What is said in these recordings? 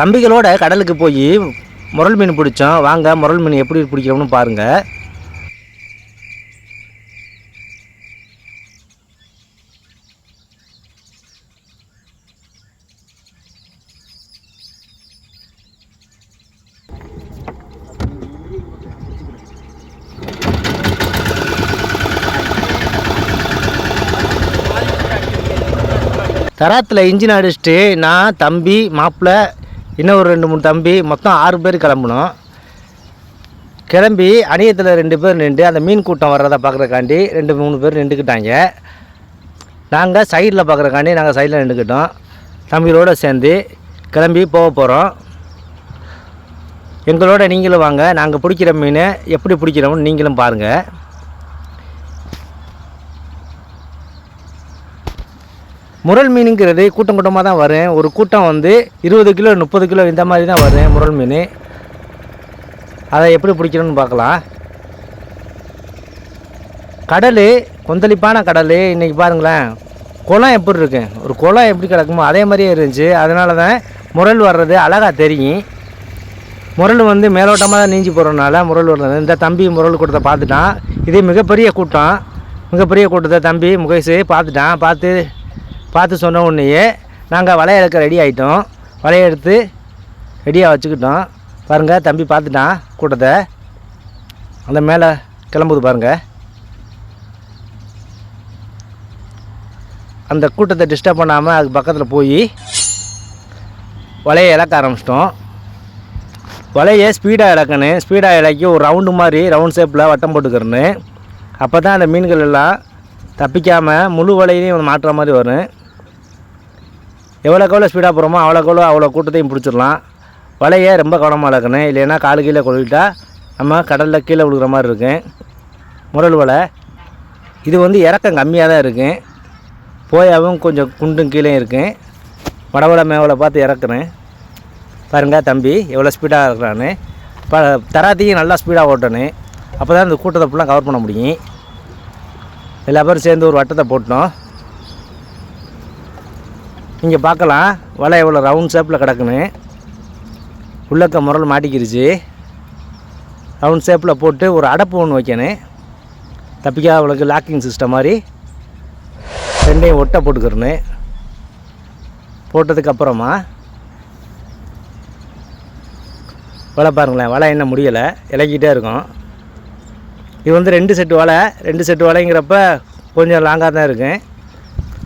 தம்பிகளோட கடலுக்கு போய் முரல் மீன் பிடிச்சோம். வாங்க முரல் மீன் எப்படி பிடிக்கிறோம்னு பாருங்கள். தராத்தில் இன்ஜின் அடிச்சுட்டு நான் தம்பி மாப்பிள்ளை இன்னும் ஒரு 2-3 தம்பி மொத்தம் 6 பேர் கிளம்பணும். கிளம்பி அணியத்தில் 2 பேர் நின்று அந்த மீன் கூட்டம் வர்றதை பார்க்குறக்காண்டி 2-3 பேர் நின்றுக்கிட்டாங்க. நாங்கள் சைடில் பார்க்குறக்காண்டி நாங்கள் சைடில் நின்றுக்கிட்டோம். தம்பிகளோடு சேர்ந்து கிளம்பி போக போகிறோம். எங்களோட நீங்களும் வாங்க. நாங்கள் பிடிக்கிற மீன் எப்படி பிடிக்கிறோம்னு நீங்களும் பாருங்கள். முரல் மீனுங்கிறது கூட்டம் கூட்டமாக தான் வரும். ஒரு கூட்டம் வந்து 20 கிலோ 30 கிலோ இந்த மாதிரி தான் வரும் முரல் மீன். அதை எப்படி பிடிக்கணும்னு பார்க்கலாம். கடல் கொந்தளிப்பான கடல். இன்றைக்கி பாருங்களேன், குளம் எப்படி இருக்கு, ஒரு குளம் எப்படி கிடக்குமோ அதே மாதிரியே இருந்துச்சு. அதனால தான் முரல் வர்றது அழகாக தெரியும். முரல் வந்து மேலோட்டமாக தான் நீஞ்சி போகிறதுனால முரல் வர்றது. இந்த தம்பி முரல் கூட்டத்தை பார்த்துட்டான். இதே மிகப்பெரிய கூட்டம். மிகப்பெரிய கூட்டத்தை தம்பி முகேஷ் பார்த்துட்டான். பார்த்து சொன்ன உடனேயே நாங்கள் வலையை எடுக்க ரெடி ஆகிட்டோம். வலையை எடுத்து ரெடியாக வச்சுக்கிட்டோம். பாருங்கள், தம்பி பார்த்துட்டான் கூட்டத்தை. அந்த மேலே கிளம்புது பாருங்கள். அந்த கூட்டத்தை டிஸ்டர்ப் பண்ணாமல் அதுக்கு பக்கத்தில் போய் வலையை இழக்க ஆரம்பிச்சிட்டோம். வலையை ஸ்பீடாக இழக்கணும். ஸ்பீடாக இழக்கி ஒரு ரவுண்டு மாதிரி ரவுண்ட் ஷேப்பில் வட்டம் போட்டுக்கிறேன்னு. அப்போ தான் அந்த மீன்கள் எல்லாம் தப்பிக்காமல் முழு வலையிலையும் மாட்டுற மாதிரி வரும். எவ்வளோக்கு எவ்வளோ ஸ்பீடாக போகிறோமோ அவ்வளோ கூட்டத்தையும் பிடிச்சிடலாம். வலையை ரொம்ப கவனமாக இழக்கணும். இல்லைன்னா காலு கீழே கொழுவிட்டா நம்ம கடலில் கீழே விழுகிற மாதிரி இருக்கும் முரல் வலை. இது வந்து இறக்கம் கம்மியாக தான் இருக்கும். போயாவும் கொஞ்சம் குண்டும் கீழே இருக்கும். வடவலை மேவலை பார்த்து இறக்குறேன். பாருங்கள் தம்பி எவ்வளோ ஸ்பீடாக இருக்கிறான்னு. தராத்தையும் நல்லா ஸ்பீடாக ஓட்டணும். அப்போ தான் இந்த கூட்டத்தை ஃபுல்லாக கவர் பண்ண முடியும். எல்லா பேரும் சேர்ந்து ஒரு வட்டத்தை போட்டோம். இங்கே பார்க்கலாம் வலை எவ்வளோ ரவுண்ட் ஷேப்பில் கிடக்குன்னு. உள்ளக்க முரல் மாட்டிக்கிருச்சு. ரவுண்ட் ஷேப்பில் போட்டு ஒரு அடப்பு ஒன்று வைக்கணும். தப்பிக்காத அவளுக்கு லாக்கிங் சிஸ்டம் மாதிரி ரெண்டையும் ஒட்டை போட்டுக்கிறேன்னு. போட்டதுக்கப்புறமா வலை பாருங்களேன், வலை என்ன முடியலை, இலக்கிட்டே இருக்கும். இது வந்து 2 செட்டு வலை. 2 செட்டு வலைங்கிறப்ப கொஞ்சம் லாங்காக தான் இருக்கும்.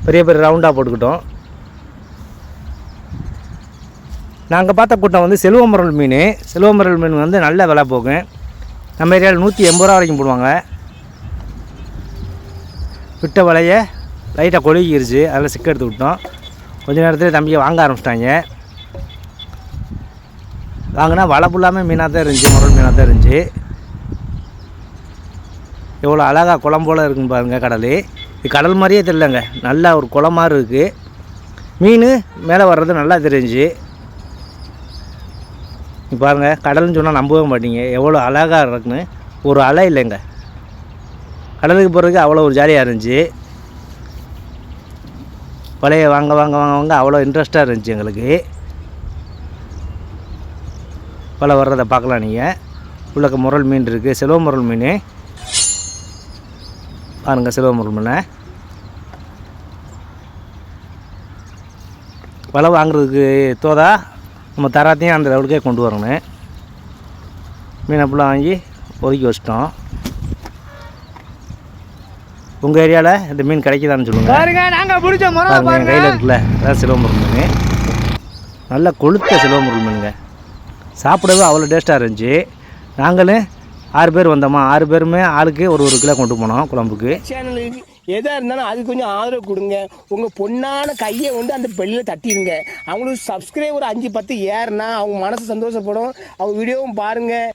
பெரிய ரவுண்டாக போட்டுக்கிட்டோம். நாங்கள் பார்த்த கூட்டம் வந்து செல்வமுரல் மீன். செல்வமுரல் மீன் வந்து நல்ல விலை போகும். நம்ம ஏரியாவில் 180 ரூபா வரைக்கும் போடுவாங்க. விட்ட வலையை லைட்டாக கொழுகிருச்சு. அதில் சிக்க எடுத்து விட்டோம். கொஞ்ச நேரத்தில் தம்பியை வாங்க ஆரம்பிச்சிட்டாங்க. வாங்கினா வலை ஃபுல்லாமே மீனாக தான் இருந்துச்சு, முரல் மீனாக தான் இருந்துச்சு. எவ்வளோ அழகாக குளம் போல் இருக்குன்னு பாருங்கள் கடல். இது கடல் மாதிரியே தெரியலங்க, நல்லா ஒரு குளம் மாதிரி இருக்குது. மீன் மேலே வர்றது நல்லா தெரிஞ்சு. பாருங்கள், கடல்னு சொன்னால் நம்பவே மாட்டீங்க எவ்வளோ அழகாக இருக்குன்னு. ஒரு அலை இல்லைங்க. கடலுக்கு போகிறதுக்கு அவ்வளோ ஒரு ஜாலியாக இருந்துச்சு. வலையை வாங்க அவ்வளோ இன்ட்ரெஸ்ட்டாக இருந்துச்சு எங்களுக்கு. வலை வர்றதை பார்க்கலாம் நீங்கள். உள்ளக்க முரல் மீன் இருக்குது, செல்வ முரல் மீன் பாருங்கள். செல்வ முரல் மீனை வலை வாங்குறதுக்கு தோதா நம்ம தராத்தையும் அந்த லெவலுக்கே கொண்டு வரணும். மீனை ஃபுல்லாக வாங்கி ஒதுக்கி வச்சிட்டோம். உங்கள் ஏரியாவில் இந்த மீன் கிடைக்குதான்னு சொல்லுங்கள். என் கையில் இருக்குல்ல, அதான் சிலுவமுரல் மீன். நல்லா கொளுத்த சிலுவமுரல் மீனுங்க. சாப்பிடவே அவ்வளோ டேஸ்ட்டாக இருந்துச்சு. நாங்களும் 6 பேர் வந்தோமா, 6 பேருமே ஆளுக்கு ஒரு கிலோ கொண்டு போனோம் குழம்புக்கு. சேனலுக்கு எதாக இருந்தாலும் அது கொஞ்சம் ஆதரவு கொடுங்க. உங்கள் பொண்ணான கையை வந்து அந்த பெல்லில் தட்டிடுங்க. அவங்களுக்கு சப்ஸ்கிரைபர் 5-10 ஏறுனா அவங்க மனசு சந்தோஷப்படும். அவங்க வீடியோவும் பாருங்கள்.